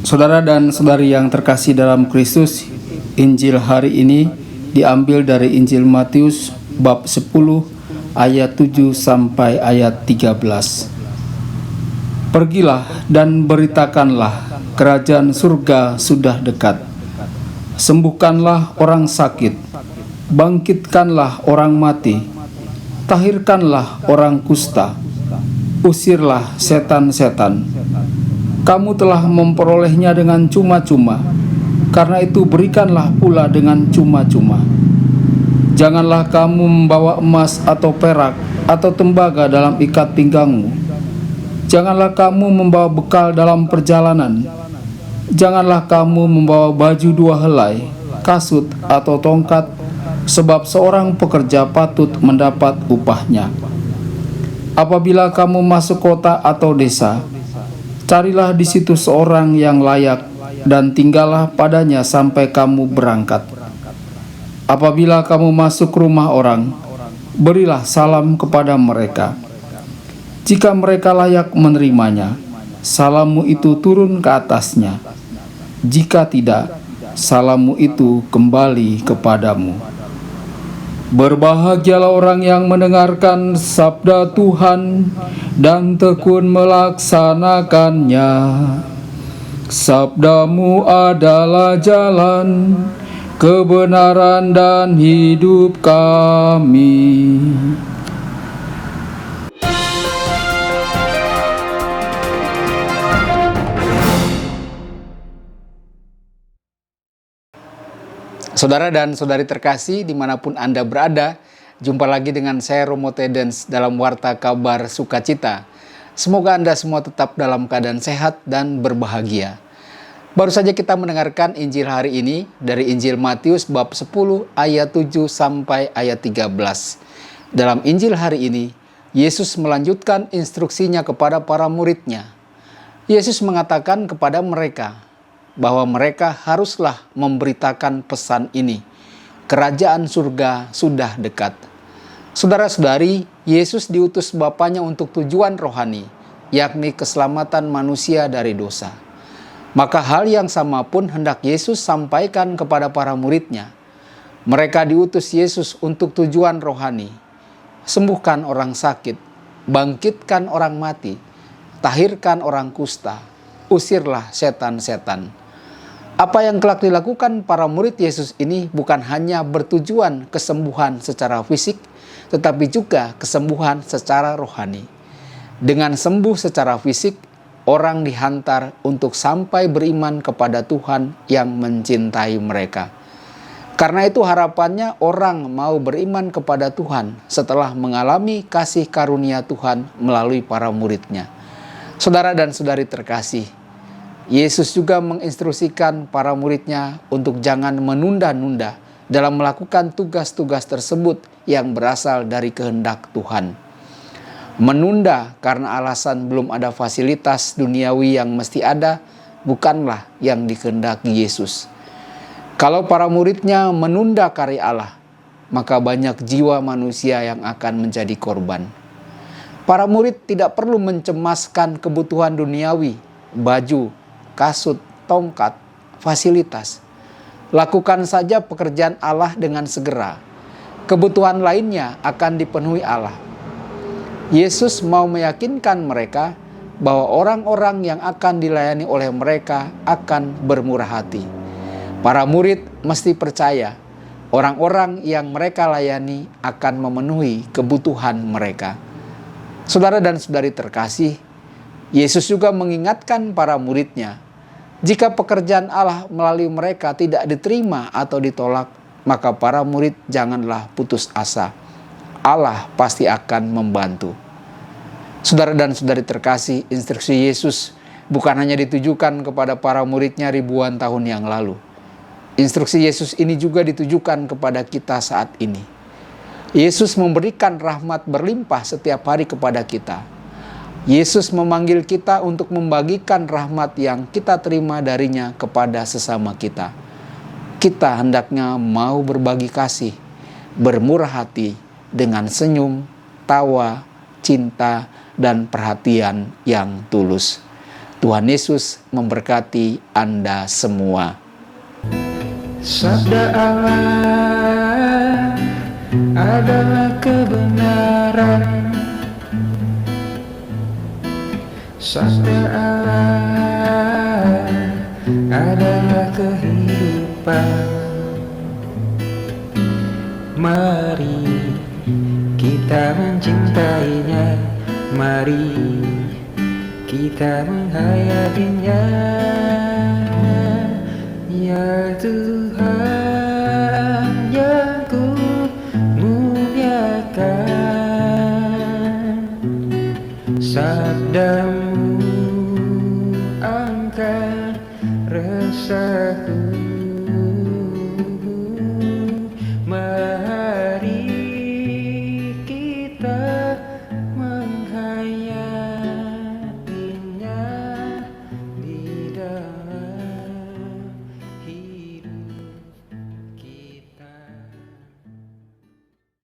Saudara dan saudari yang terkasih dalam Kristus, Injil hari ini diambil dari Injil Matius bab 10 ayat 7 sampai ayat 13. Pergilah dan beritakanlah, kerajaan surga sudah dekat. Sembuhkanlah orang sakit, bangkitkanlah orang mati, tahirkanlah orang kusta, usirlah setan-setan. Kamu telah memperolehnya dengan cuma-cuma, karena itu berikanlah pula dengan cuma-cuma. Janganlah kamu membawa emas atau perak atau tembaga dalam ikat pinggangmu. Janganlah kamu membawa bekal dalam perjalanan. Janganlah kamu membawa baju dua helai, kasut atau tongkat, sebab seorang pekerja patut mendapat upahnya. Apabila kamu masuk kota atau desa, carilah di situ seorang yang layak dan tinggallah padanya sampai kamu berangkat. Apabila kamu masuk rumah orang, berilah salam kepada mereka. Jika mereka layak menerimanya, salammu itu turun ke atasnya. Jika tidak, salammu itu kembali kepadamu. Berbahagialah orang yang mendengarkan sabda Tuhan dan tekun melaksanakannya. Sabdamu adalah jalan, kebenaran dan hidup kami. Saudara dan saudari terkasih dimanapun Anda berada, jumpa lagi dengan saya Romo Tedens dalam Warta Kabar Sukacita. Semoga Anda semua tetap dalam keadaan sehat dan berbahagia. Baru saja kita mendengarkan Injil hari ini dari Injil Matius bab 10 ayat 7 sampai ayat 13. Dalam Injil hari ini, Yesus melanjutkan instruksinya kepada para muridnya. Yesus mengatakan kepada mereka bahwa mereka haruslah memberitakan pesan ini. Kerajaan surga sudah dekat. Saudara-saudari, Yesus diutus Bapanya untuk tujuan rohani, yakni keselamatan manusia dari dosa. Maka hal yang sama pun hendak Yesus sampaikan kepada para muridnya. Mereka diutus Yesus untuk tujuan rohani. Sembuhkan orang sakit, bangkitkan orang mati, tahirkan orang kusta, usirlah setan-setan. Apa yang kelak dilakukan para murid Yesus ini bukan hanya bertujuan kesembuhan secara fisik, tetapi juga kesembuhan secara rohani. Dengan sembuh secara fisik, orang dihantar untuk sampai beriman kepada Tuhan yang mencintai mereka. Karena itu harapannya orang mau beriman kepada Tuhan setelah mengalami kasih karunia Tuhan melalui para muridnya. Saudara dan saudari terkasih, Yesus juga menginstruksikan para muridnya untuk jangan menunda-nunda dalam melakukan tugas-tugas tersebut yang berasal dari kehendak Tuhan. Menunda karena alasan belum ada fasilitas duniawi yang mesti ada, bukanlah yang dikehendaki Yesus. Kalau para muridnya menunda karya Allah, maka banyak jiwa manusia yang akan menjadi korban. Para murid tidak perlu mencemaskan kebutuhan duniawi, baju, kasut, tongkat, fasilitas. Lakukan saja pekerjaan Allah dengan segera. Kebutuhan lainnya akan dipenuhi Allah. Yesus mau meyakinkan mereka bahwa orang-orang yang akan dilayani oleh mereka akan bermurah hati. Para murid mesti percaya orang-orang yang mereka layani akan memenuhi kebutuhan mereka. Saudara dan saudari terkasih, Yesus juga mengingatkan para muridnya, jika pekerjaan Allah melalui mereka tidak diterima atau ditolak, maka para murid janganlah putus asa. Allah pasti akan membantu. Saudara dan saudari terkasih, instruksi Yesus bukan hanya ditujukan kepada para muridnya ribuan tahun yang lalu. Instruksi Yesus ini juga ditujukan kepada kita saat ini. Yesus memberikan rahmat berlimpah setiap hari kepada kita. Yesus memanggil kita untuk membagikan rahmat yang kita terima darinya kepada sesama kita. Kita hendaknya mau berbagi kasih, bermurah hati dengan senyum, tawa, cinta, dan perhatian yang tulus. Tuhan Yesus memberkati Anda semua. Sabda Allah adalah kebenaran. Sabda Allah adalah kehidupan. Mari kita mencintainya, mari kita menghayatinya, ya Tuhan.